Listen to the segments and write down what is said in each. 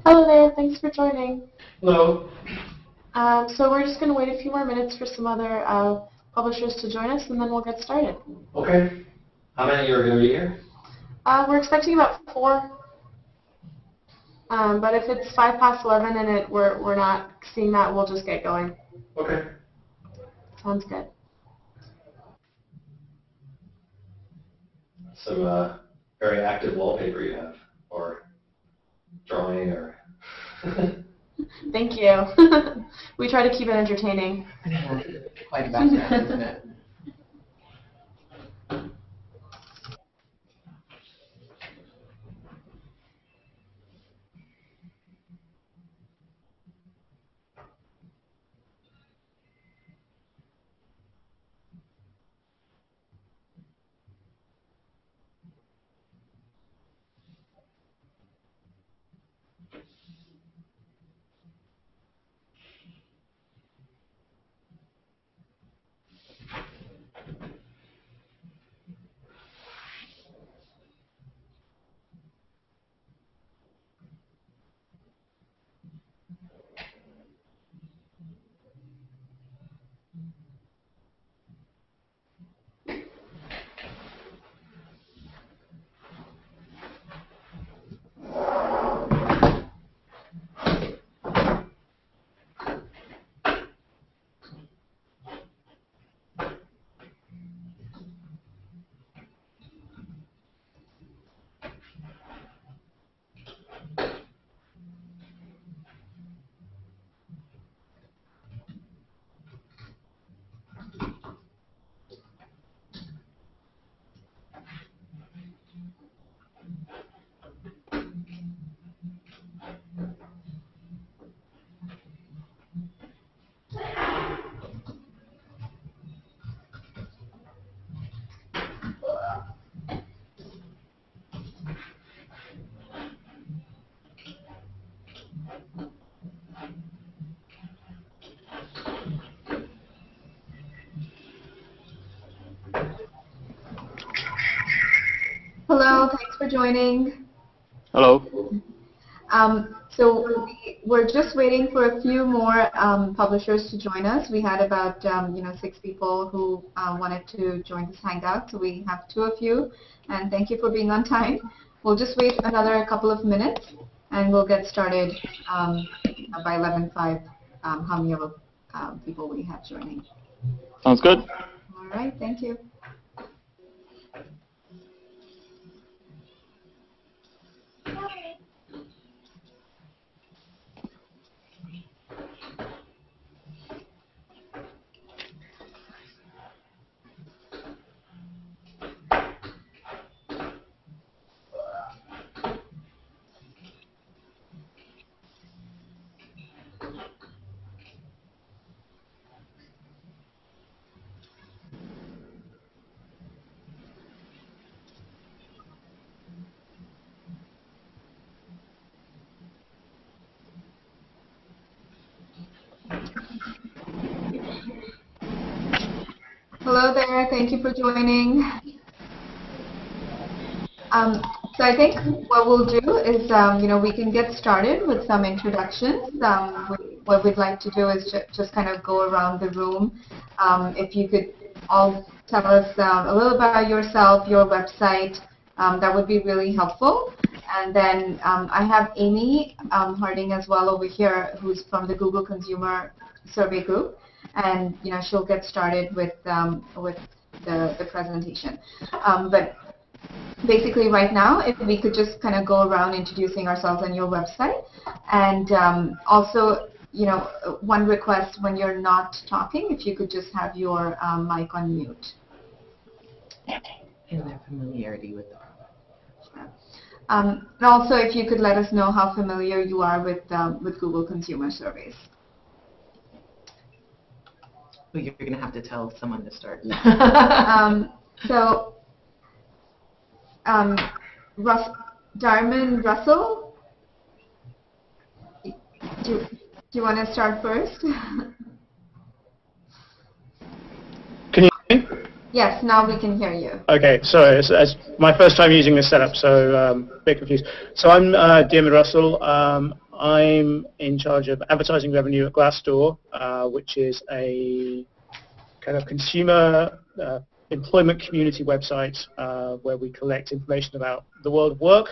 Hello there, thanks for joining. Hello. So we're just going to wait a few more minutes for some other publishers to join us, and then we'll get started. Okay. How many are going to be here? We're expecting about 4. But if it's 11 and we're not seeing that, we'll just get going. Okay. Sounds good. Some very active wallpaper you have, or drawing, or... Thank you. We try to keep it entertaining. Quite a background, isn't it? Hello, thanks for joining. Hello. So we're just waiting for a few more publishers to join us. We had about 6 people who wanted to join this hangout, so we have 2 of you, and thank you for being on time. We'll just wait another couple of minutes, and we'll get started by 11:05. How many of people we have joining? Sounds good. All right, thank you. Hello there, thank you for joining. So I think what we'll do is, we can get started with some introductions. What we'd like to do is just kind of go around the room. If you could all tell us a little about yourself, your website, that would be really helpful. And then I have Amy Harding as well over here, who's from the Google Consumer Survey Group. And she'll get started with the presentation. But basically, right now, if we could just kind of go around introducing ourselves on your website, and also, one request: when you're not talking, if you could just have your mic on mute. And their familiarity with the product. And also, if you could let us know how familiar you are with Google Consumer Surveys. Well, you're going to have to tell someone to start. So, Darman Russell, do you want to start first? Can you hear me? Yes, now we can hear you. Okay, sorry, it's my first time using this setup, so a bit confused. So I'm Darman Russell. I'm in charge of advertising revenue at Glassdoor, which is a kind of consumer employment community website where we collect information about the world of work.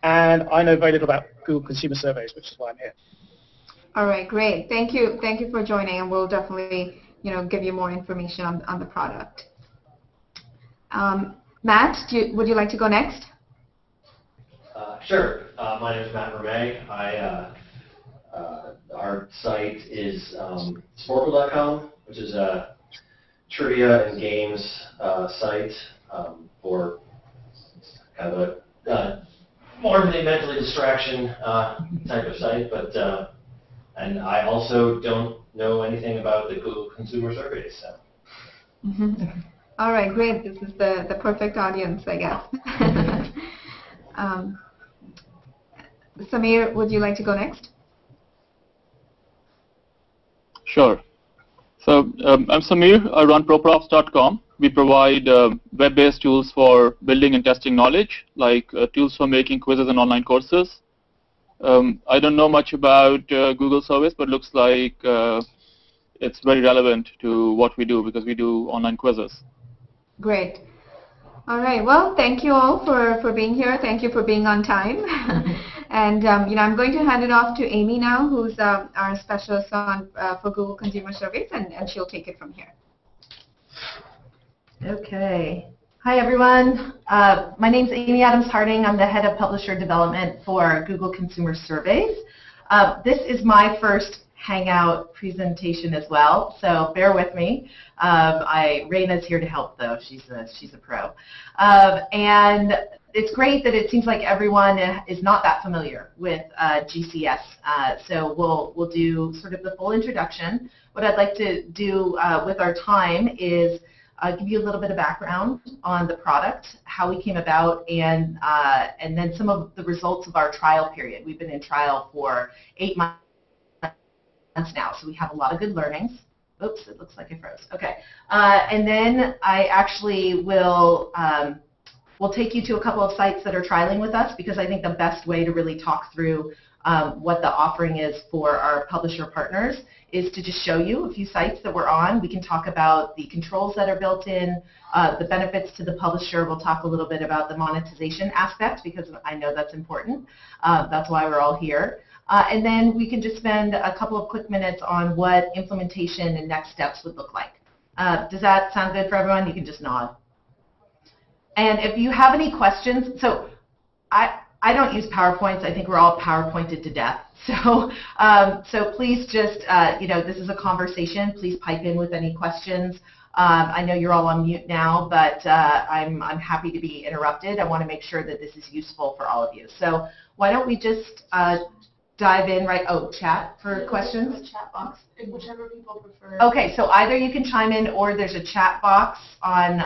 And I know very little about Google Consumer Surveys, which is why I'm here. All right, great. Thank you. Thank you for joining, and we'll definitely, give you more information on the product. Matt, would you like to go next? Sure. My name is Matt Ramey. Our site is Sporkle.com, which is a trivia and games site for kind of a more of a mentally distraction type of site. But and I also don't know anything about the Google Consumer Surveys. So. All right, great. This is the perfect audience, I guess. Samir, would you like to go next? Sure. So I'm Samir. I run ProProfs.com. We provide web-based tools for building and testing knowledge, like tools for making quizzes and online courses. I don't know much about Google Surveys, but looks like it's very relevant to what we do because we do online quizzes. Great. All right. Well, thank you all for being here. Thank you for being on time. And I'm going to hand it off to Amy now, who's our specialist for Google Consumer Surveys, and she'll take it from here. Okay. Hi, everyone. My name's Amy Adams Harding. I'm the head of publisher development for Google Consumer Surveys. This is my first Hangout presentation as well, so bear with me. Raina's here to help, though. She's a pro. And it's great that it seems like everyone is not that familiar with GCS. So we'll do sort of the full introduction. What I'd like to do with our time is give you a little bit of background on the product, how we came about, and then some of the results of our trial period. We've been in trial for 8 months now, so we have a lot of good learnings. Oops, it looks like I froze. Okay, and then I actually will take you to a couple of sites that are trialing with us, because I think the best way to really talk through what the offering is for our publisher partners is to just show you a few sites that we're on. We can talk about the controls that are built in, the benefits to the publisher. We'll talk a little bit about the monetization aspect, because I know that's important. That's why we're all here. And then we can just spend a couple of quick minutes on what implementation and next steps would look like. Does that sound good for everyone? You can just nod. And if you have any questions, so I don't use PowerPoints. I think we're all PowerPointed to death. So so please just, this is a conversation. Please pipe in with any questions. I know you're all on mute now, but I'm happy to be interrupted. I want to make sure that this is useful for all of you. So why don't we just dive in right, chat for questions? The chat box, whichever people prefer. Okay, so either you can chime in, or there's a chat box on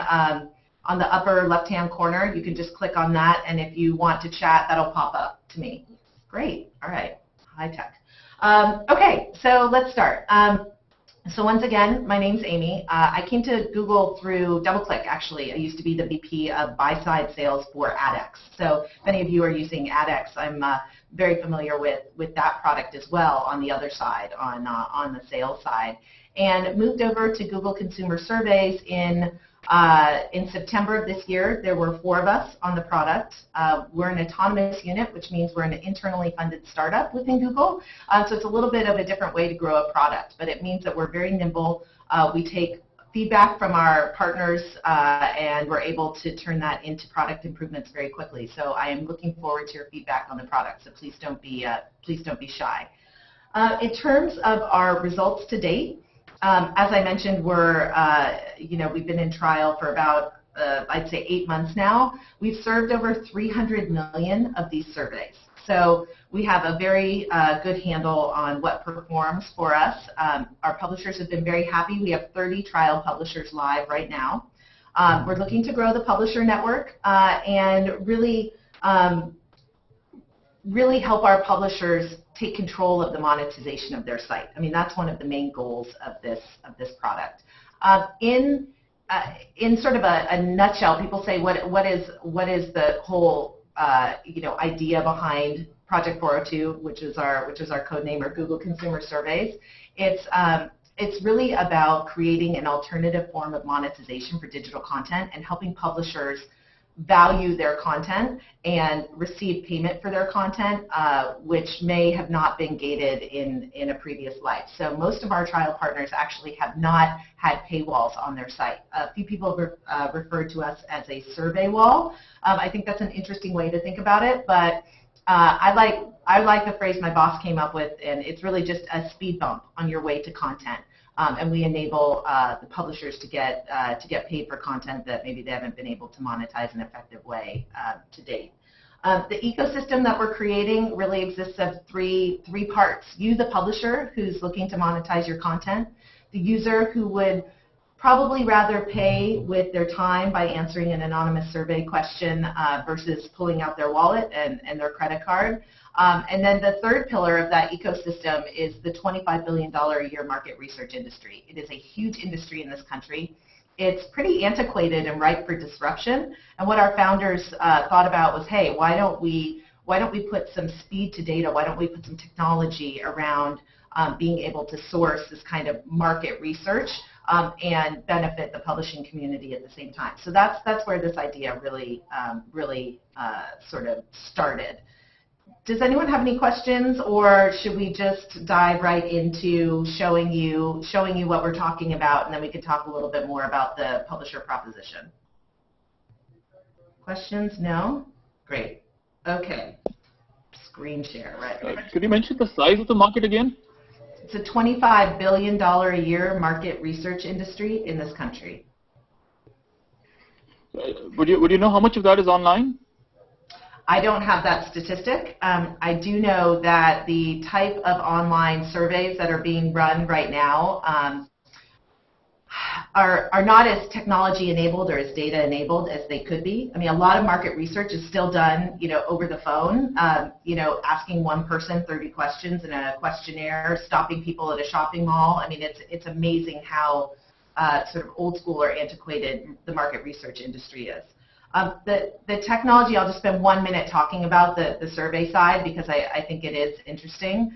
the upper left-hand corner. You can just click on that, and if you want to chat, that'll pop up to me. Great. All right. High tech. Okay, so let's start. So once again, my name's Amy. I came to Google through DoubleClick, actually. I used to be the VP of buy-side sales for AdX. So if any of you are using AdX, I'm very familiar with that product as well on the other side, on the sales side. And moved over to Google Consumer Surveys in September of this year. There were 4 of us on the product. We're an autonomous unit, which means we're an internally funded startup within Google. So it's a little bit of a different way to grow a product, but it means that we're very nimble. We take feedback from our partners, and we're able to turn that into product improvements very quickly. So I am looking forward to your feedback on the product. So please don't be shy. In terms of our results to date, as I mentioned, we've been in trial for about, I'd say 8 months now. We've served over 300 million of these surveys. So we have a very good handle on what performs for us. Our publishers have been very happy. We have 30 trial publishers live right now. We're looking to grow the publisher network and really help our publishers take control of the monetization of their site. I mean, that's one of the main goals of this product. In sort of a nutshell, people say, what is the whole idea behind Project 402, which is our code name, or Google Consumer Surveys. It's really about creating an alternative form of monetization for digital content and helping publishers value their content and receive payment for their content, which may have not been gated in a previous life. So most of our trial partners actually have not had paywalls on their site. A few people have referred to us as a survey wall. I think that's an interesting way to think about it, but I like the phrase my boss came up with, and it's really just a speed bump on your way to content. And we enable the publishers to get paid for content that maybe they haven't been able to monetize in an effective way to date. The ecosystem that we're creating really exists of three parts. You, the publisher, who's looking to monetize your content; the user, who would probably rather pay with their time by answering an anonymous survey question versus pulling out their wallet and their credit card. And then the third pillar of that ecosystem is the $25 billion a year market research industry. It is a huge industry in this country. It's pretty antiquated and ripe for disruption. And what our founders thought about was, hey, why don't we put some speed to data? Why don't we put some technology around being able to source this kind of market research and benefit the publishing community at the same time? So that's where this idea really sort of started. Does anyone have any questions, or should we just dive right into showing you what we're talking about, and then we could talk a little bit more about the publisher proposition? Questions? No? Great. Okay. Screen share, right? Could you mention the size of the market again? It's a $25 billion a year market research industry in this country. Would you know how much of that is online? I don't have that statistic. I do know that the type of online surveys that are being run right now are not as technology enabled or as data enabled as they could be. I mean, a lot of market research is still done, over the phone, asking one person 30 questions in a questionnaire, stopping people at a shopping mall. I mean, it's amazing how sort of old school or antiquated the market research industry is. The technology, I'll just spend 1 minute talking about the survey side because I think it is interesting.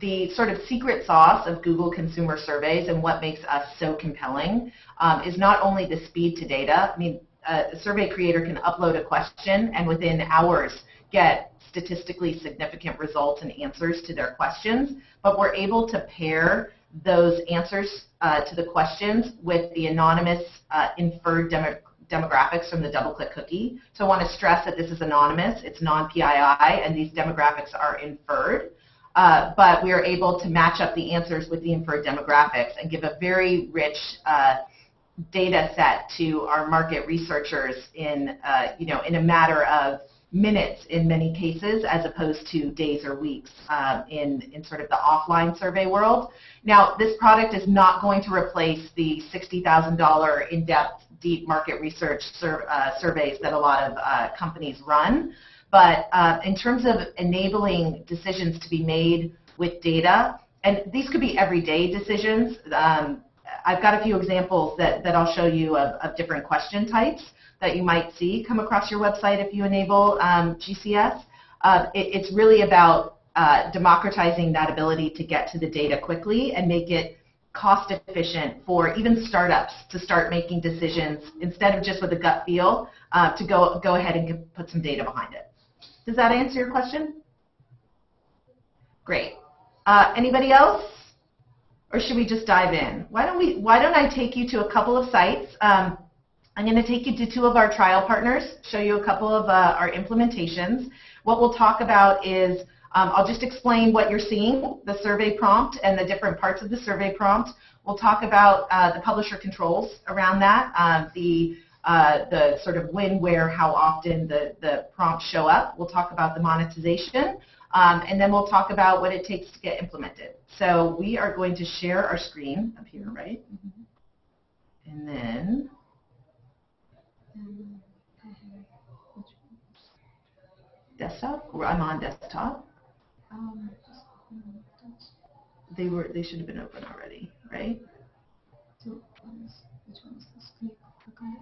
The sort of secret sauce of Google Consumer Surveys and what makes us so compelling is not only the speed to data. I mean, a survey creator can upload a question and within hours get statistically significant results and answers to their questions, but we're able to pair those answers to the questions with the anonymous inferred demographics from the DoubleClick cookie. So I want to stress that this is anonymous, it's non-PII, and these demographics are inferred. But we are able to match up the answers with the inferred demographics and give a very rich data set to our market researchers in a matter of minutes in many cases, as opposed to days or weeks in sort of the offline survey world. Now, this product is not going to replace the $60,000 in-depth, deep market research surveys that a lot of companies run. But in terms of enabling decisions to be made with data, and these could be everyday decisions, I've got a few examples that I'll show you of different question types that you might see come across your website if you enable GCS. It's really about democratizing that ability to get to the data quickly and make it cost efficient for even startups to start making decisions instead of just with a gut feel to go ahead and put some data behind it. Does that answer your question? Great. Anybody else? Or should we just dive in? Why don't I take you to a couple of sites? I'm going to take you to two of our trial partners, show you a couple of our implementations. What we'll talk about is, I'll just explain what you're seeing, the survey prompt and the different parts of the survey prompt. We'll talk about the publisher controls around that, the sort of when, where, how often the prompts show up. We'll talk about the monetization, and then we'll talk about what it takes to get implemented. So we are going to share our screen up here, right? And then desktop? I'm on desktop. They should have been open already, right? So which one is this? Can you click on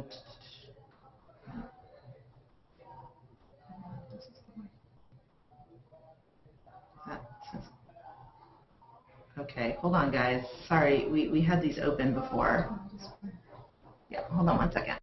this? Okay, hold on, guys. Sorry, we had these open before. Yeah, hold on one second.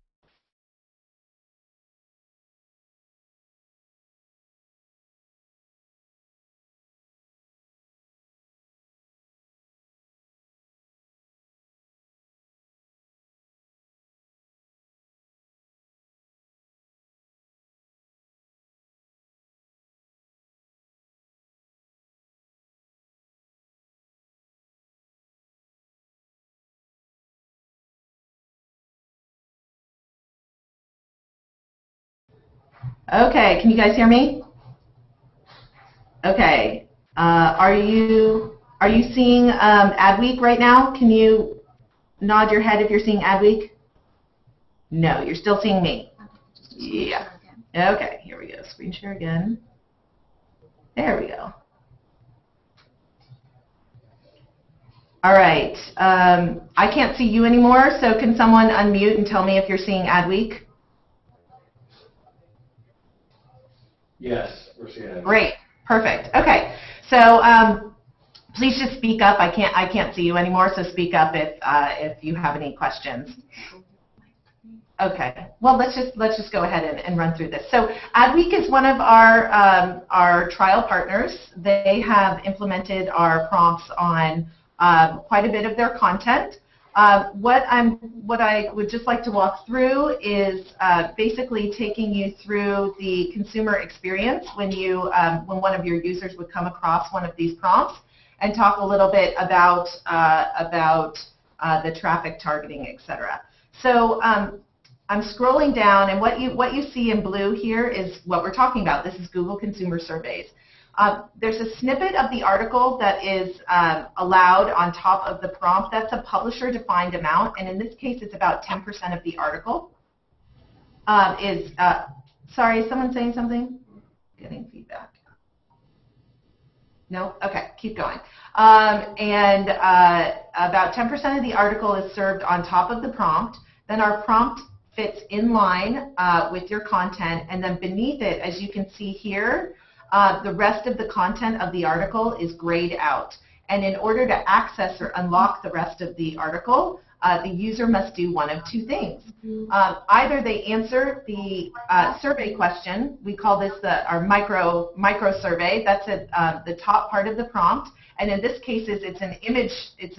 Okay, can you guys hear me? Okay, are you seeing Adweek right now? Can you nod your head if you're seeing Adweek? No, you're still seeing me. Yeah. Okay, here we go. Screen share again. There we go. All right. I can't see you anymore, so can someone unmute and tell me if you're seeing Adweek? Yes, we're seeing it. Great. Perfect. Okay. So please just speak up. I can't see you anymore, so speak up if you have any questions. Okay. Well, let's just go ahead and run through this. So Adweek is one of our trial partners. They have implemented our prompts on quite a bit of their content. What I would just like to walk through is basically taking you through the consumer experience when one of your users would come across one of these prompts, and talk a little bit about the traffic targeting, etc. So I'm scrolling down, and what you see in blue here is what we're talking about. This is Google Consumer Surveys. There's a snippet of the article that is allowed on top of the prompt. That's a publisher-defined amount, and in this case, it's about 10% of the article. Sorry, is someone saying something? Getting feedback. No? Okay, keep going. And about 10% of the article is served on top of the prompt. Then our prompt fits in line with your content, and then beneath it, as you can see here, the rest of the content of the article is grayed out. And in order to access or unlock the rest of the article, the user must do one of two things. Either they answer the survey question. We call this our micro survey. That's at the top part of the prompt. And in this case, it's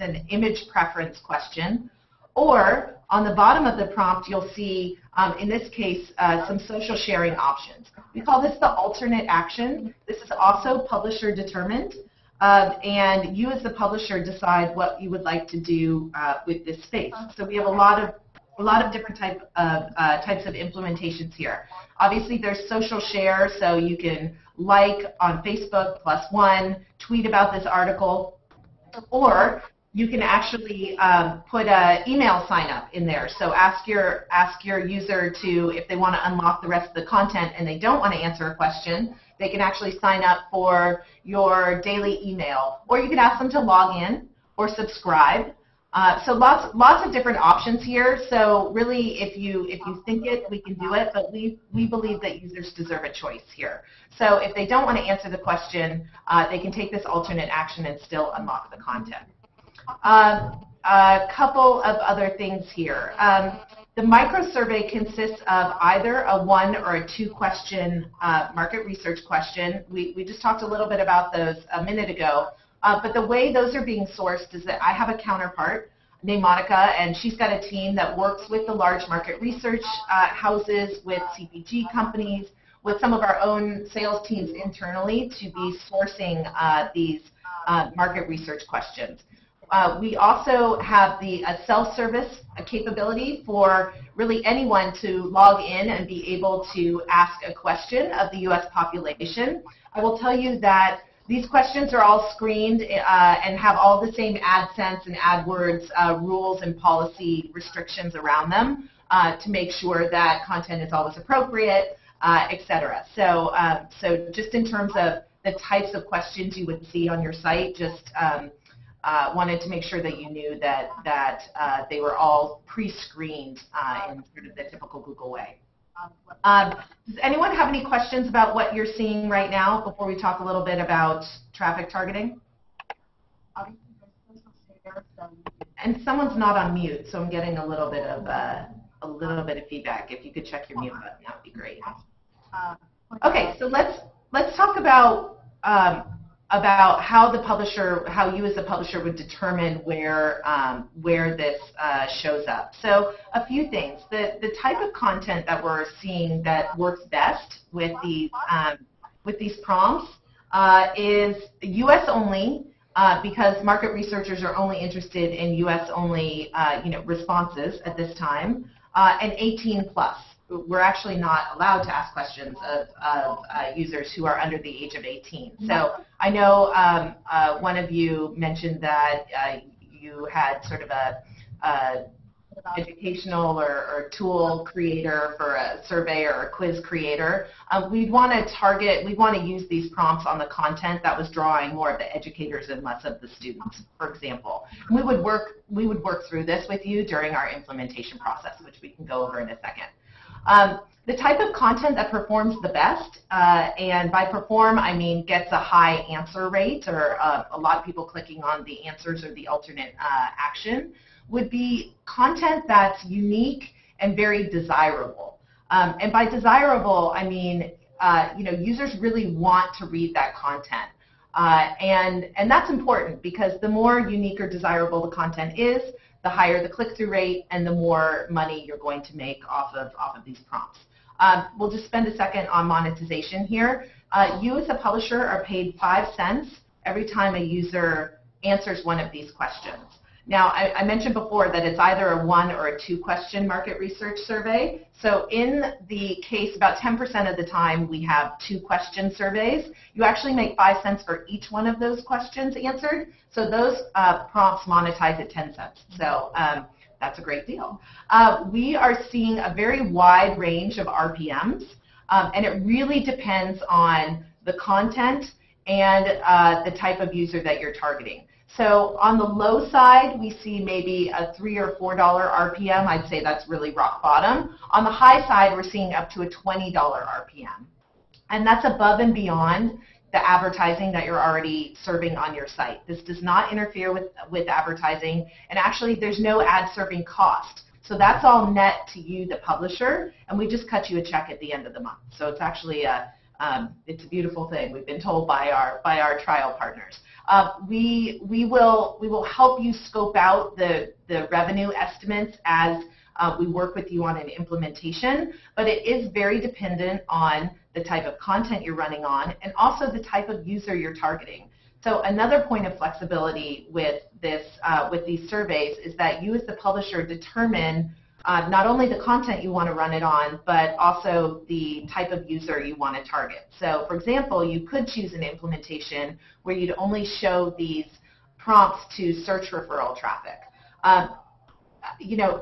an image preference question. Or on the bottom of the prompt, you'll see, in this case, some social sharing options. We call this the alternate action. This is also publisher determined. And you as the publisher decide what you would like to do with this space. So we have a lot of different types of implementations here. Obviously, there's social share, so you can like on Facebook +1, tweet about this article, or you can actually put an email sign up in there. So ask your user to, if they want to unlock the rest of the content and they don't want to answer a question, they can actually sign up for your daily email. Or you can ask them to log in or subscribe. So lots of different options here. So really, if you think it, we can do it, but we believe that users deserve a choice here. So if they don't want to answer the question, they can take this alternate action and still unlock the content. A couple of other things here. The micro-survey consists of either a 1 or a 2 question market research question. We just talked a little bit about those a minute ago. But the way those are being sourced is that I have a counterpart named Monica, and she's got a team that works with the large market research houses, with CPG companies, with some of our own sales teams internally to be sourcing these market research questions. We also have the self-service capability for really anyone to log in and be able to ask a question of the U.S. population. I will tell you that these questions are all screened and have all the same AdSense and AdWords rules and policy restrictions around them to make sure that content is always appropriate, etc. So just in terms of the types of questions you would see on your site, just wanted to make sure that you knew that they were all pre-screened in sort of the typical Google way. Does anyone have any questions about what you're seeing right now before we talk a little bit about traffic targeting? And someone's not on mute, so I'm getting a little bit of feedback. If you could check your mute button, that would be great. Okay, so let's talk about how you as a publisher would determine where this shows up. So a few things. The type of content that we're seeing that works best with these prompts is U.S. only, because market researchers are only interested in U.S. only responses at this time, and 18 plus. We're actually not allowed to ask questions of users who are under the age of 18. So I know one of you mentioned that you had sort of a educational or tool creator for a survey or a quiz creator. We want to use these prompts on the content that was drawing more of the educators and less of the students, for example. And we would work through this with you during our implementation process, which we can go over in a second. The type of content that performs the best, and by perform I mean gets a high answer rate, or a lot of people clicking on the answers or the alternate action, would be content that's unique and very desirable. And by desirable, I mean users really want to read that content. And that's important, because the more unique or desirable the content is, the higher the click-through rate and the more money you're going to make off of these prompts. We'll just spend a second on monetization here. You as a publisher are paid 5 cents every time a user answers one of these questions. Now, I mentioned before that it's either a 1 or a 2 question market research survey. So in the case, about 10% of the time we have 2 question surveys. You actually make 5 cents for each one of those questions answered. So those prompts monetize at 10 cents. So that's a great deal. We are seeing a very wide range of RPMs, and it really depends on the content and the type of user that you're targeting. So on the low side, we see maybe a $3 or $4 RPM. I'd say that's really rock bottom. On the high side, we're seeing up to a $20 RPM. And that's above and beyond the advertising that you're already serving on your site. This does not interfere with advertising, and actually there's no ad serving cost. So that's all net to you, the publisher, and we just cut you a check at the end of the month. So it's actually it's a beautiful thing. We've been told by our trial partners. We will help you scope out the revenue estimates as we work with you on an implementation, but it is very dependent on the type of content you're running on and also the type of user you're targeting. So another point of flexibility with these surveys is that you as the publisher determine not only the content you want to run it on, but also the type of user you want to target. So for example, you could choose an implementation where you'd only show these prompts to search referral traffic.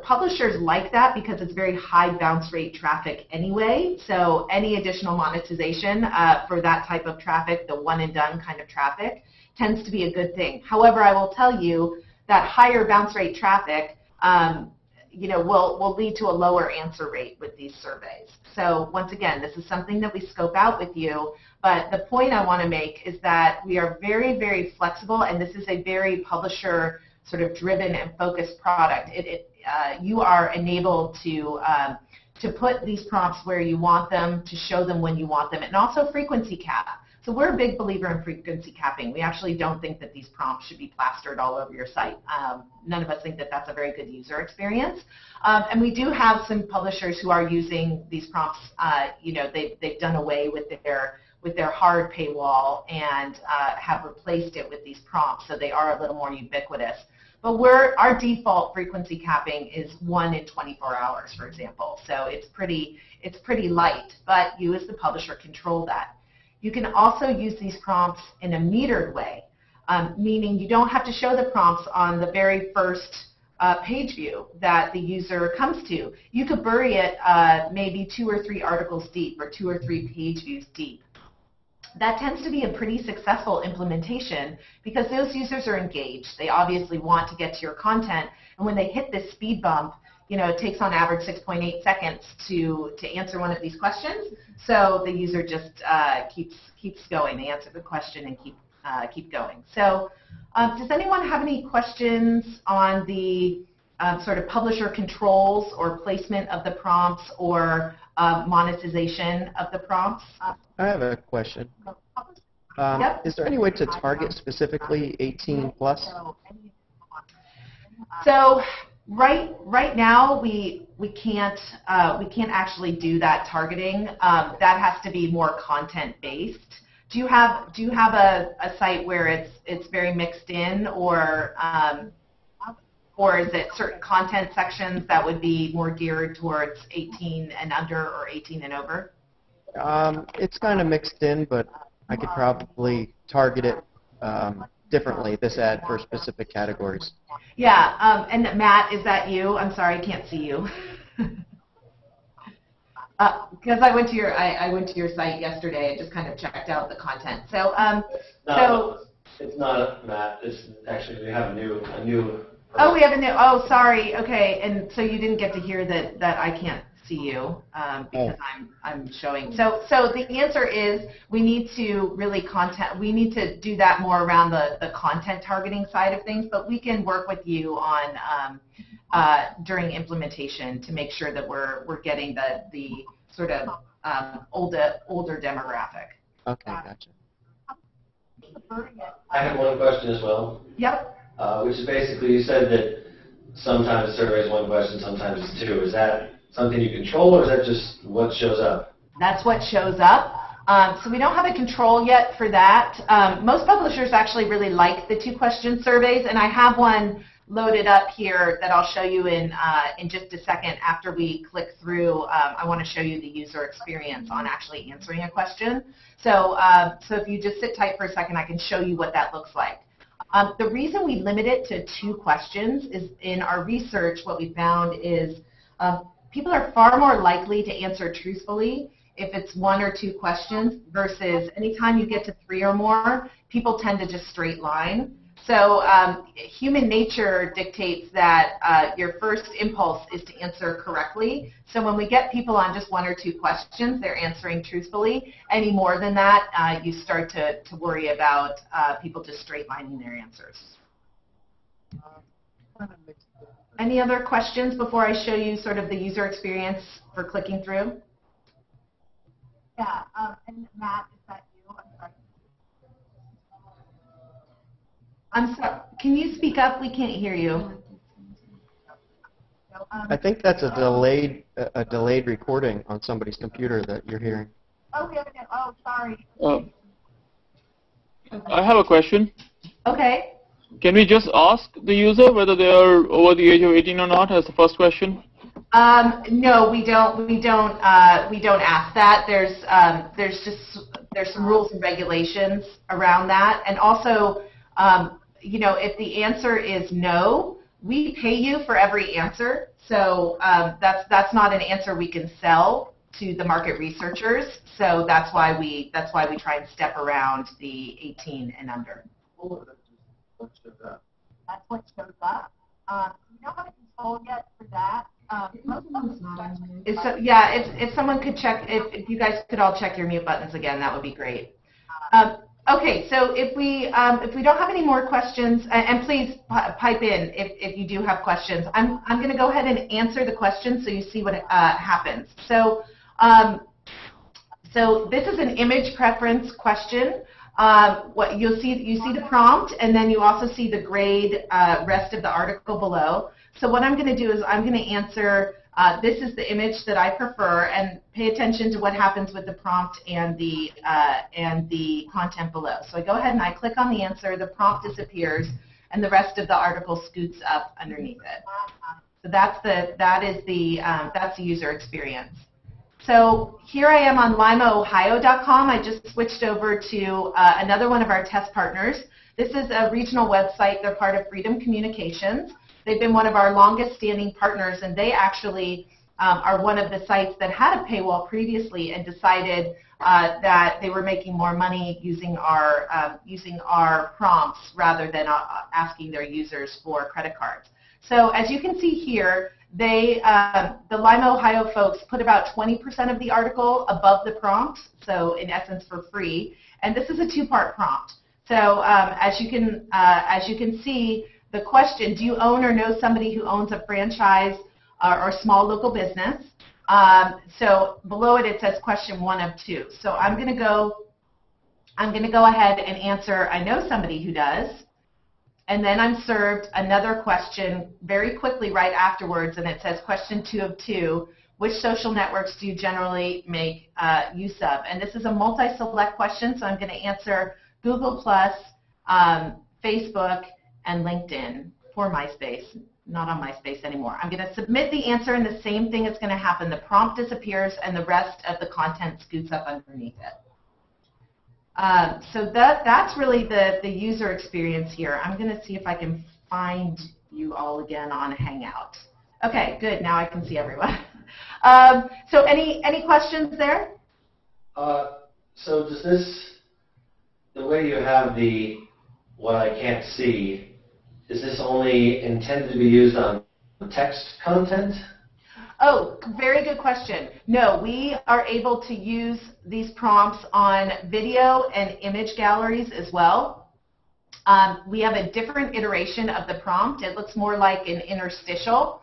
Publishers like that because it's very high bounce rate traffic anyway, so any additional monetization for that type of traffic, the one and done kind of traffic, tends to be a good thing. However, I will tell you that higher bounce rate traffic will lead to a lower answer rate with these surveys. So once again, this is something that we scope out with you, but the point I want to make is that we are very, very flexible, and this is a very publisher sort of driven and focused product. You are enabled to put these prompts where you want them, to show them when you want them, and also frequency cap. So we're a big believer in frequency capping. We actually don't think that these prompts should be plastered all over your site. None of us think that that's a very good user experience. And we do have some publishers who are using these prompts. They've done away with their hard paywall and have replaced it with these prompts, so they are a little more ubiquitous. But our default frequency capping is 1 in 24 hours, for example. So it's pretty light, but you as the publisher control that. You can also use these prompts in a metered way, meaning you don't have to show the prompts on the very first page view that the user comes to. You could bury it maybe 2 or 3 articles deep or 2 or 3 page views deep. That tends to be a pretty successful implementation because those users are engaged. They obviously want to get to your content, and when they hit this speed bump, it takes on average 6.8 seconds to answer one of these questions. So the user just keeps going. They answer the question and keep going. So does anyone have any questions on the sort of publisher controls or placement of the prompts or monetization of the prompts? I have a question. Yep. Is there any way to target specifically 18 plus? So right now we can't actually do that targeting. That has to be more content based. Do you have a site where it's very mixed in, or is it certain content sections that would be more geared towards 18 and under or 18 and over? It's kind of mixed in, but I could probably target it differently, this ad for specific categories. Yeah, and Matt, is that you? I'm sorry, I can't see you. Because I went to your site yesterday and just kind of checked out the content. So No, it's not Matt. It's actually we have a new. Oh, we have a new. Oh, sorry. Okay, and so you didn't get to hear that I can't see you because I'm showing. So the answer is we need to really we need to do that more around the content targeting side of things, but we can work with you on during implementation to make sure that we're getting the sort of older demographic. Okay, gotcha. I have one question as well. Yep. Which is basically, you said that sometimes the survey is one question, sometimes it's two. Is that something you control, or is that just what shows up? That's what shows up. So we don't have a control yet for that. Most publishers actually really like the 2-question surveys, and I have one loaded up here that I'll show you in just a second after we click through. I want to show you the user experience on actually answering a question. So if you just sit tight for a second, I can show you what that looks like. The reason we limit it to 2 questions is in our research what we found is people are far more likely to answer truthfully if it's 1 or 2 questions versus anytime you get to 3 or more, people tend to just straight line. So human nature dictates that your first impulse is to answer correctly. So when we get people on just 1 or 2 questions, they're answering truthfully. Any more than that, you start to worry about people just straight lining their answers. Any other questions before I show you sort of the user experience for clicking through? Yeah, and Matt, is that you? I'm sorry. Can you speak up? We can't hear you. I think that's a delayed recording on somebody's computer that you're hearing. Okay. Oh, sorry. I have a question. Okay. Can we just ask the user whether they are over the age of 18 or not as the first question? No, we don't ask that. There's some rules and regulations around that, and also, you know, if the answer is no, we pay you for every answer. So that's not an answer we can sell to the market researchers. So that's why we try and step around the 18 and under. That's what shows up. You don't have a control yet for that. If someone could check, if you guys could all check your mute buttons again, that would be great. Okay, so if we don't have any more questions, and please pipe in if you do have questions. I'm going to go ahead and answer the question so you see what happens. So this is an image preference question. What you see the prompt, and then you also see the grade rest of the article below. So what I'm going to do is I'm going to answer, this is the image that I prefer, and pay attention to what happens with the prompt and the content below. So I go ahead and I click on the answer, the prompt disappears, and the rest of the article scoots up underneath it. So that's the user experience. So here I am on limaohio.com. I just switched over to another one of our test partners. This is a regional website. They're part of Freedom Communications. They've been one of our longest standing partners, and they actually are one of the sites that had a paywall previously and decided that they were making more money using our prompts rather than asking their users for credit cards. So as you can see here, the Lima, Ohio folks put about 20% of the article above the prompt, so in essence for free. And this is a 2-part prompt. So as you can see, the question, do you own or know somebody who owns a franchise or small local business? So below it, it says question 1 of 2. So I'm going to go ahead and answer, I know somebody who does. And then I'm served another question very quickly right afterwards, and it says question 2 of 2. Which social networks do you generally make use of? And this is a multi-select question, so I'm going to answer Google+, Facebook, and LinkedIn for MySpace. Not on MySpace anymore. I'm going to submit the answer, and the same thing is going to happen. The prompt disappears, and the rest of the content scoots up underneath it. So that's really the user experience here. I'm going to see if I can find you all again on Hangout. Okay, good. Now I can see everyone. So any questions there? So does this, the way you have the what I can't see, is this only intended to be used on text content? Oh, very good question. No, we are able to use these prompts on video and image galleries as well. We have a different iteration of the prompt. It looks more like an interstitial.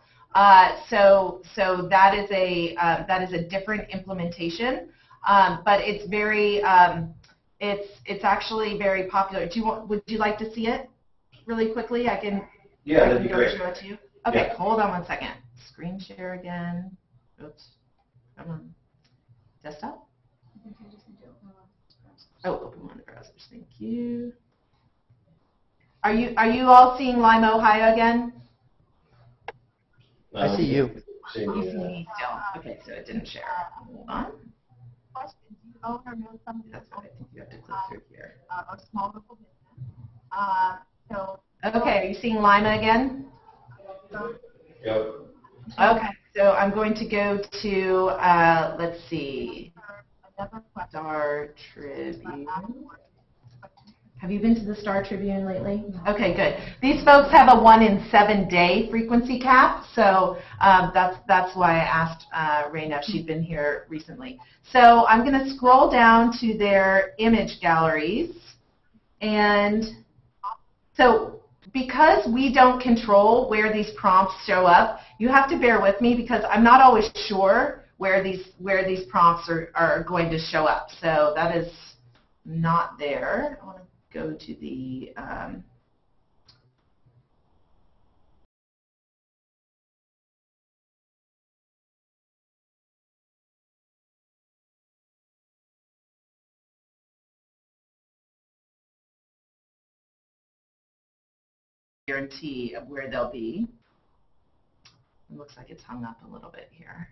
So that is a different implementation, but it's very it's actually very popular. Would you like to see it really quickly? I can that'd be great. Show it to you. Okay, Yeah. Hold on one second. Screen share again. Oops. Come on. Desktop? Oh, open one of the browsers. Thank you. Are you all seeing Lime, Ohio again? I see you. You see me still. Okay, so it didn't share. Hold on. Question: do you own or know somebody? That's what I think you have to click through here. A small local business. Okay, are you seeing Lima again? Yep. Okay, so I'm going to go to, let's see, Star Tribune. Have you been to the Star Tribune lately? Okay, good. These folks have a 1 in 7 day frequency cap, so that's why I asked Raina if she'd been here recently. So I'm going to scroll down to their image galleries, and so because we don't control where these prompts show up, you have to bear with me because I'm not always sure where these prompts are going to show up. So that is not there. I want to go to the guarantee of where they'll be. It looks like it's hung up a little bit here.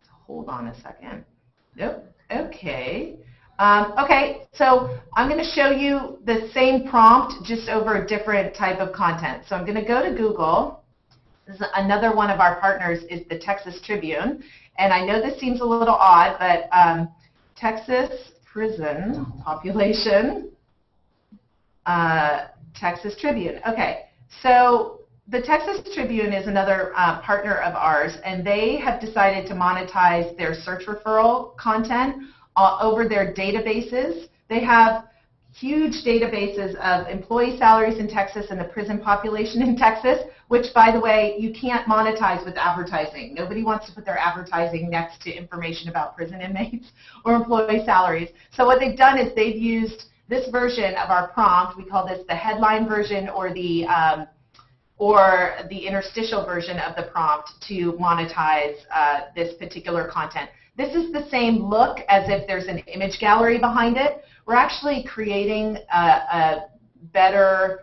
So hold on a second. Nope. Okay. Okay, so I'm going to show you the same prompt just over a different type of content. So I'm going to go to Google. This is another one of our partners is the Texas Tribune. And I know this seems a little odd, but Texas prison population, Texas Tribune. Okay, so the Texas Tribune is another partner of ours, and they have decided to monetize their search referral content over their databases. They have huge databases of employee salaries in Texas and the prison population in Texas, which, by the way, you can't monetize with advertising. Nobody wants to put their advertising next to information about prison inmates or employee salaries. So what they've done is they've used this version of our prompt. We call this the headline version or the interstitial version of the prompt to monetize this particular content. This is the same look as if there's an image gallery behind it. We're actually creating a better,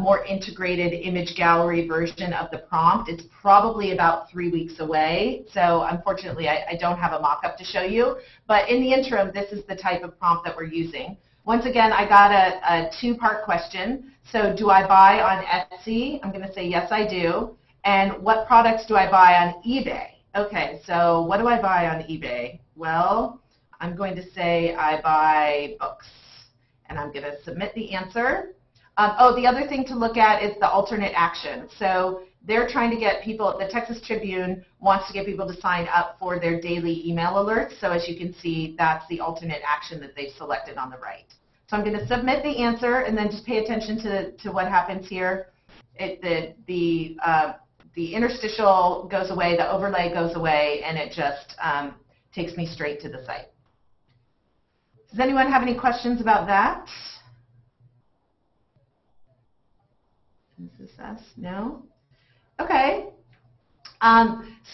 more integrated image gallery version of the prompt. It's probably about 3 weeks away, so unfortunately I don't have a mock-up to show you. But in the interim, this is the type of prompt that we're using. Once again, I got a 2-part question. So do I buy on Etsy? I'm going to say yes, I do. And what products do I buy on eBay? Okay, so what do I buy on eBay? Well, I'm going to say I buy books, and I'm going to submit the answer. The other thing to look at is the alternate action. So they're trying to get people, the Texas Tribune wants to get people to sign up for their daily email alerts. So as you can see, that's the alternate action that they've selected on the right. So I'm going to submit the answer, and then just pay attention to what happens here. The interstitial goes away, the overlay goes away, and it just takes me straight to the site. Does anyone have any questions about that? No? Okay.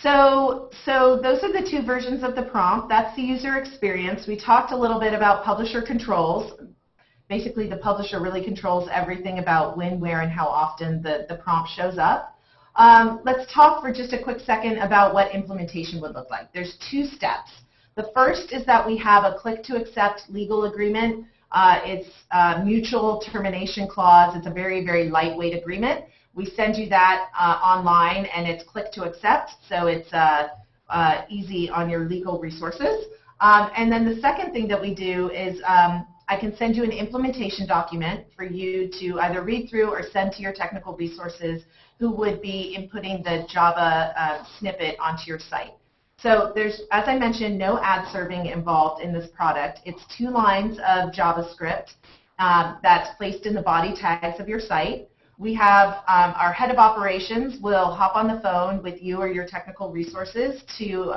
So those are the two versions of the prompt. That's the user experience. We talked a little bit about publisher controls. Basically, the publisher really controls everything about when, where, and how often the prompt shows up. Let's talk for just a quick second about what implementation would look like. There's two steps. The first is that we have a click-to-accept legal agreement. It's a mutual termination clause. It's a very, very lightweight agreement. We send you that online, and it's click-to-accept, so it's easy on your legal resources. And then the second thing that we do is I can send you an implementation document for you to either read through or send to your technical resources who would be inputting the Java snippet onto your site. So there's, as I mentioned, no ad serving involved in this product. It's 2 lines of JavaScript that's placed in the body tags of your site. We have our head of operations will hop on the phone with you or your technical resources to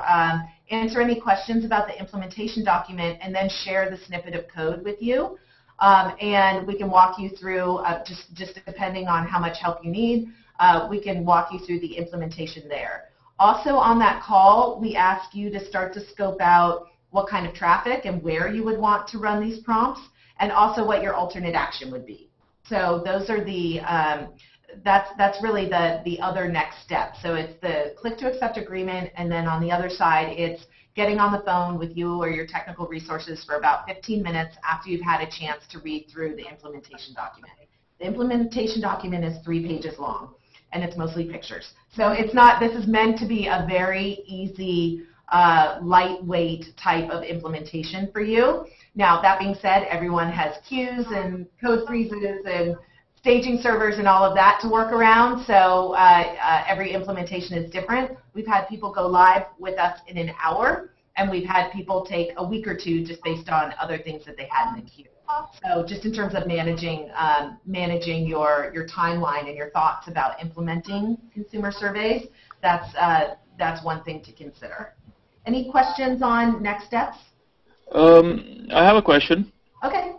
answer any questions about the implementation document and then share the snippet of code with you. And we can walk you through, just depending on how much help you need, we can walk you through the implementation there. Also on that call, we ask you to start to scope out what kind of traffic and where you would want to run these prompts, and also what your alternate action would be. So those are the, that's really the other next step. So it's the click-to-accept agreement, and then on the other side, it's getting on the phone with you or your technical resources for about 15 minutes after you've had a chance to read through the implementation document. The implementation document is 3 pages long, and it's mostly pictures. So it's not, this is meant to be a very easy, lightweight type of implementation for you. Now, that being said, everyone has queues and code freezes and staging servers and all of that to work around, so every implementation is different. We've had people go live with us in an hour, and we've had people take a week or 2 just based on other things that they had in the queue. So just in terms of managing your timeline and your thoughts about implementing consumer surveys, that's one thing to consider. Any questions on next steps? I have a question. Okay.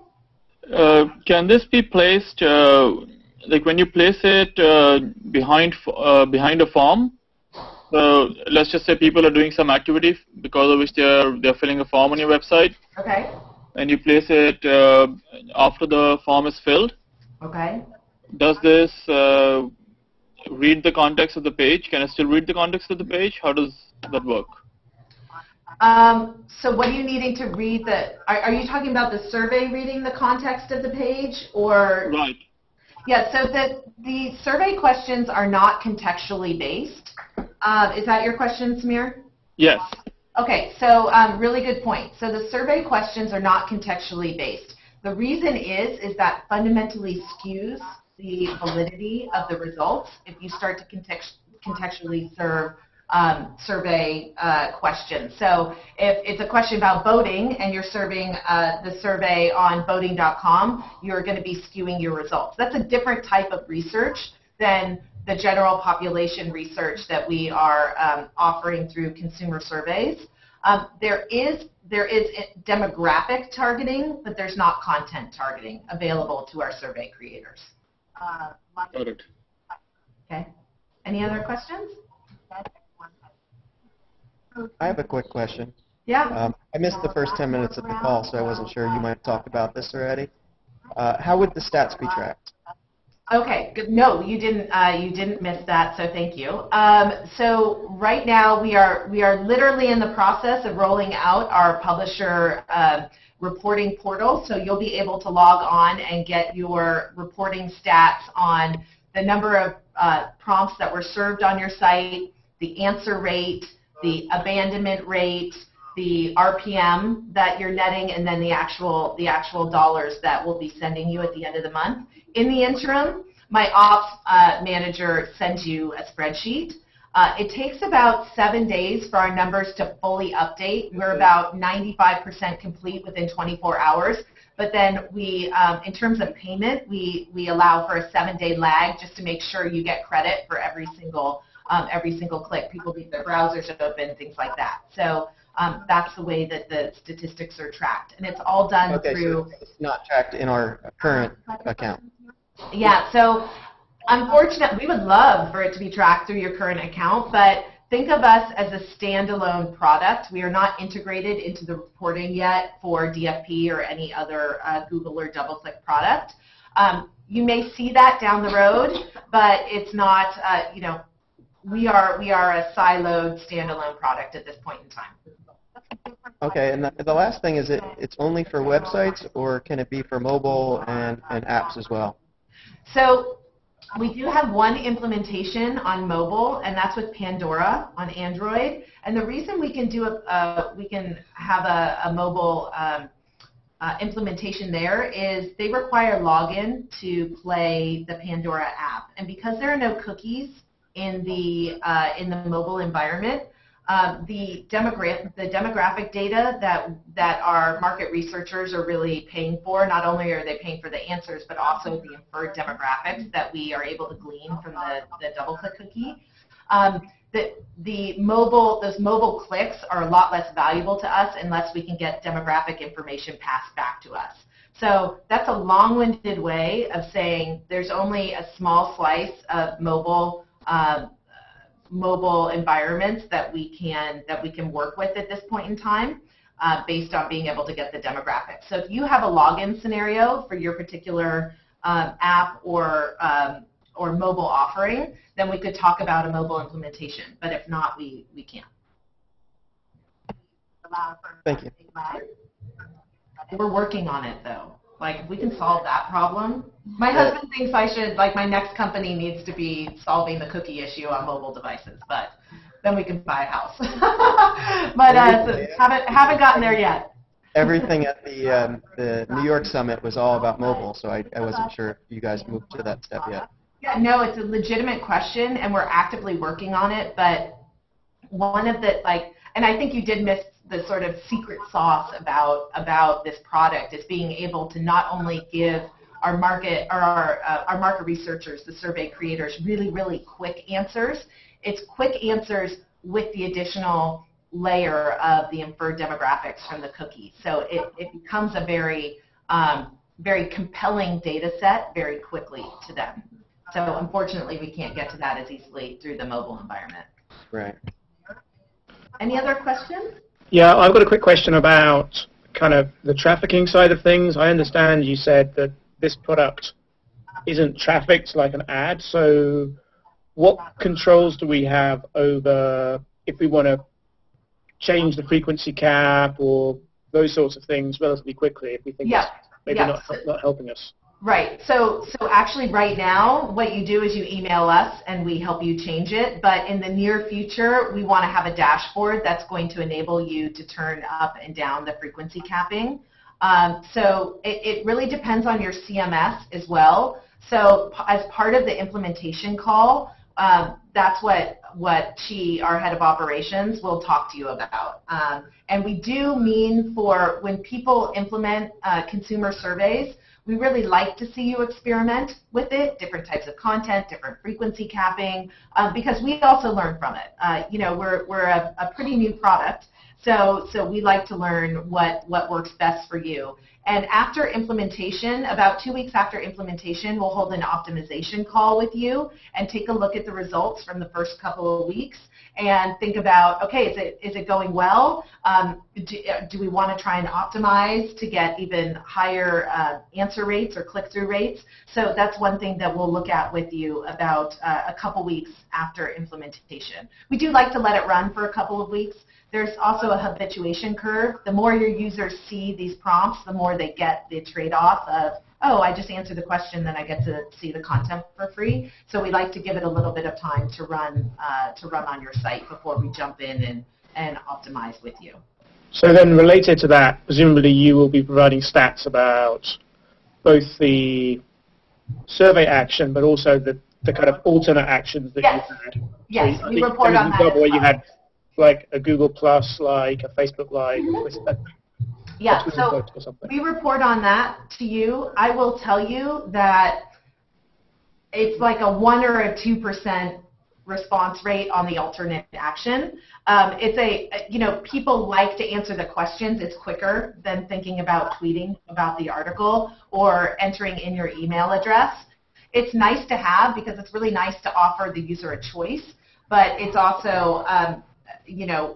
Can this be placed, like when you place it behind a form? Let's just say people are doing some activity because of which they're filling a form on your website. Okay. And you place it after the form is filled. Okay. Does this read the context of the page? Can I still read the context of the page? How does that work? So what are you needing to read? Are you talking about the survey reading the context of the page, or? Right. Yeah, so the survey questions are not contextually based. Is that your question, Samir? Yes. Okay, so really good point. So the survey questions are not contextually based. The reason is that fundamentally skews the validity of the results if you start to contextually serve survey questions. So if it's a question about voting and you're serving the survey on voting.com, you're going to be skewing your results. That's a different type of research than the general population research that we are offering through consumer surveys. There is demographic targeting, but there's not content targeting available to our survey creators. Got it. Okay. Any other questions? I have a quick question. Yeah. I missed the first 10 minutes of the call, so I wasn't sure. You might have talked about this already. How would the stats be tracked? Okay, good. No, you didn't miss that, so thank you. So right now we are literally in the process of rolling out our publisher reporting portal, so you'll be able to log on and get your reporting stats on the number of prompts that were served on your site, the answer rate, the abandonment rate, the RPM that you're netting, and then the actual dollars that we'll be sending you at the end of the month. In the interim, my ops manager sends you a spreadsheet. It takes about 7 days for our numbers to fully update. We're about 95% complete within 24 hours, But then we, in terms of payment, we allow for a 7-day lag just to make sure you get credit for every single click. People leave their browsers open, things like that. So that's the way that the statistics are tracked. And it's all done through... So it's not tracked in our current account. Yeah, so unfortunately, we would love for it to be tracked through your current account, but think of us as a standalone product. We are not integrated into the reporting yet for DFP or any other Google or DoubleClick product. You may see that down the road, but it's not, we are a siloed, standalone product at this point in time. Okay, and the last thing is it's only for websites, or can it be for mobile and apps as well? So we do have one implementation on mobile, and that's with Pandora on Android. And the reason we can do we can have a mobile implementation there is they require login to play the Pandora app, and because there are no cookies in the mobile environment, the demographic data that our market researchers are really paying for, not only are they paying for the answers, but also the inferred demographics that we are able to glean from the DoubleClick cookie. Those mobile clicks are a lot less valuable to us unless we can get demographic information passed back to us. So that's a long-winded way of saying there's only a small slice of mobile environments that we can work with at this point in time based on being able to get the demographics. So if you have a login scenario for your particular app or mobile offering, then we could talk about a mobile implementation. But if not, we can't. Thank you. We're working on it, though. Like, we can solve that problem. My husband thinks my next company needs to be solving the cookie issue on mobile devices, but then we can buy a house. But haven't gotten there yet. Everything at the New York Summit was all about mobile, so I wasn't sure if you guys moved to that step yet. Yeah, no, it's a legitimate question, and we're actively working on it, but one of the, and I think you did miss the sort of secret sauce about this product is being able to not only give our market researchers, the survey creators, really, really quick answers. It's quick answers with the additional layer of the inferred demographics from the cookie. So it becomes a very, very compelling data set very quickly to them. So unfortunately, we can't get to that as easily through the mobile environment. Right. Any other questions? Yeah, I've got a quick question about kind of the trafficking side of things. I understand you said that this product isn't trafficked like an ad, so what controls do we have over if we want to change the frequency cap or those sorts of things relatively quickly if we think it's maybe not helping us? Right. So actually right now, what you do is you email us and we help you change it. But in the near future, we want to have a dashboard that's going to enable you to turn up and down the frequency capping. So it really depends on your CMS as well. So as part of the implementation call, that's what our head of operations, will talk to you about. And we do mean for when people implement consumer surveys, we really like to see you experiment with it, different types of content, different frequency capping, because we also learn from it. We're a pretty new product, so we like to learn what works best for you. And after implementation, about 2 weeks after implementation, we'll hold an optimization call with you and take a look at the results from the first couple of weeks and think about, okay, is it going well? Do we want to try and optimize to get even higher answer rates or click-through rates? So that's one thing that we'll look at with you about a couple weeks after implementation. We do like to let it run for a couple of weeks. There's also a habituation curve. The more your users see these prompts, the more they get the trade-off of, oh, I just answered the question, then I get to see the content for free. So we like to give it a little bit of time to run on your site before we jump in and optimize with you. So then related to that, presumably you will be providing stats about both the survey action, but also the kind of alternate actions that you had. Yes, so we report on that as well. You had like a Google Plus, like a Facebook Live. Yeah, tweet so vote or something. we report on that to you. I will tell you that it's like a 1 or a 2% response rate on the alternate action. People like to answer the questions. It's quicker than thinking about tweeting about the article or entering in your email address. It's nice to have because it's really nice to offer the user a choice, but it's also,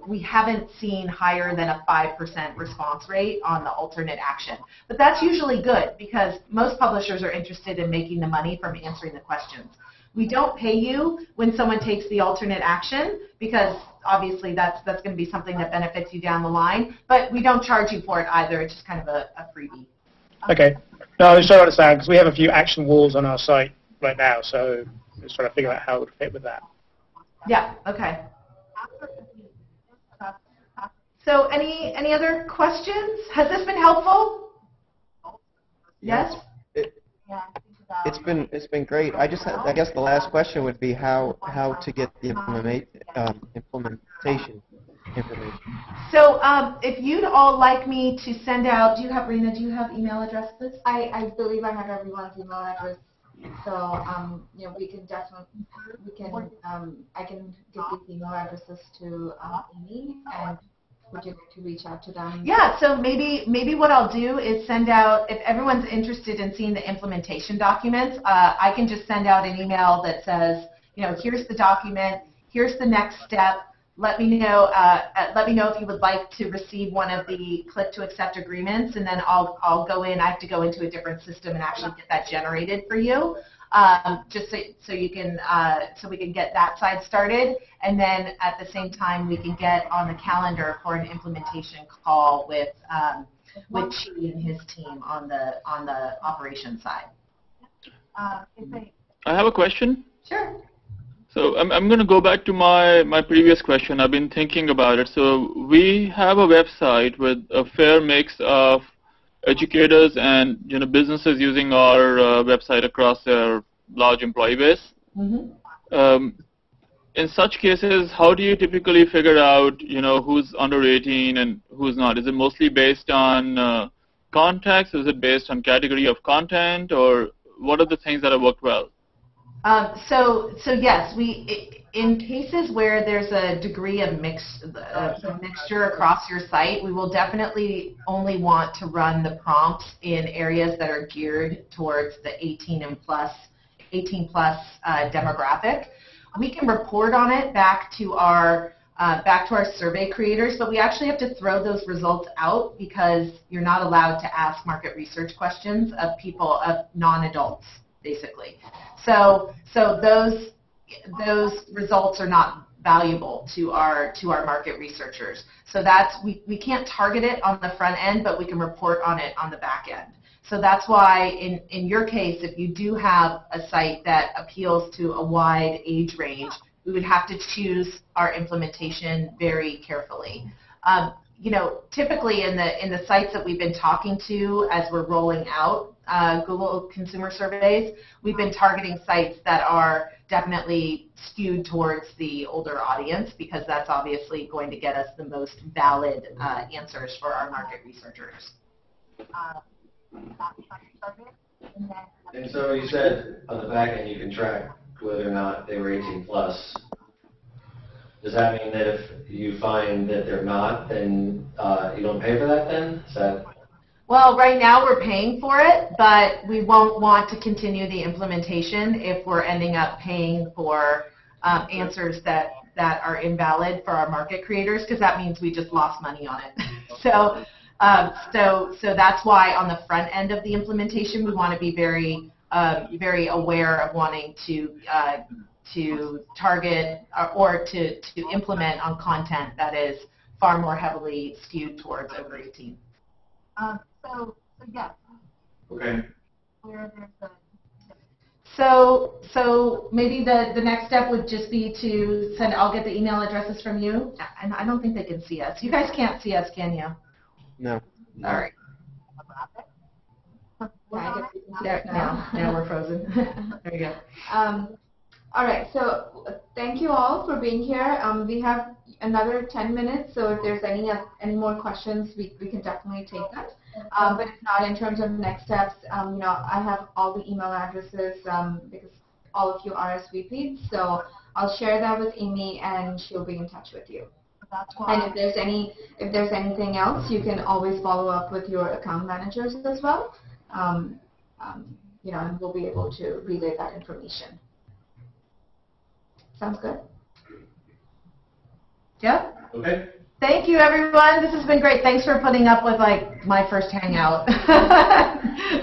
we haven't seen higher than a 5% response rate on the alternate action. But that's usually good because most publishers are interested in making the money from answering the questions. We don't pay you when someone takes the alternate action because obviously that's going to be something that benefits you down the line, but we don't charge you for it either. It's just kind of a freebie. Okay. No, I'm just trying to understand because we have a few action walls on our site right now, so I'm just trying to figure out how it would fit with that. Yeah, okay. So any other questions? Has this been helpful? Yes? It's been great. I guess the last question would be how to get the implementation information. So if you'd all like me to send out, Rena, do you have email addresses? I believe I have everyone's email address. So we can I can give these email addresses to Amy, and would you like to reach out to them? Yeah, so maybe what I'll do is send out, if everyone's interested in seeing the implementation documents, I can just send out an email that says, here's the document, here's the next step. Let me know if you would like to receive one of the click to accept agreements, and then I'll go in. I have to go into a different system and actually get that generated for you, just so we can get that side started, and then at the same time we can get on the calendar for an implementation call with Chi and his team on the operations side. I have a question. Sure. So I'm going to go back to my previous question. I've been thinking about it. So we have a website with a fair mix of educators and businesses using our website across their large employee base. Mm-hmm. In such cases, how do you typically figure out who's under 18 and who's not? Is it mostly based on context? Is it based on category of content, or what are the things that have worked well? So yes, in cases where there's a degree of mixture across your site, we will definitely only want to run the prompts in areas that are geared towards the 18 plus demographic. We can report on it back to our survey creators, but we actually have to throw those results out because you're not allowed to ask market research questions of non-adults, basically. So those results are not valuable to our market researchers. So we can't target it on the front end, but we can report on it on the back end. So that's why in your case, if you do have a site that appeals to a wide age range, we would have to choose our implementation very carefully. Typically in the sites that we've been talking to as we're rolling out Google consumer surveys, we've been targeting sites that are definitely skewed towards the older audience because that's obviously going to get us the most valid answers for our market researchers. And so you said on the back end you can track whether or not they were 18 plus. Does that mean that if you find that they're not, then you don't pay for that then? Is that... Well, right now we're paying for it, but we won't want to continue the implementation if we're ending up paying for answers that are invalid for our market creators, because that means we just lost money on it. So that's why on the front end of the implementation we want to be very aware of wanting to target or to implement on content that is far more heavily skewed towards over 18. So yes. Okay. So maybe the next step would just be to send. I'll get the email addresses from you, and I don't think they can see us. You guys can't see us, can you? No. All right. Now we're frozen. There you go. All right, so thank you all for being here. We have another 10 minutes, so if there's any more questions, we can definitely take that. But if not, in terms of next steps, I have all the email addresses because all of you RSVP'd, so I'll share that with Amy, and she'll be in touch with you. And if there's anything else, you can always follow up with your account managers as well. And we'll be able to relay that information. Sounds good? Yep. Okay. Thank you, everyone. This has been great. Thanks for putting up with my first hangout.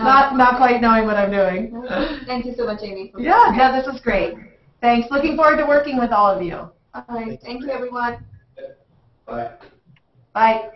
not quite knowing what I'm doing. Thank you so much, Amy. Yeah, this was great. Thanks. Looking forward to working with all of you. All right. Thank you, everyone. Bye. Bye.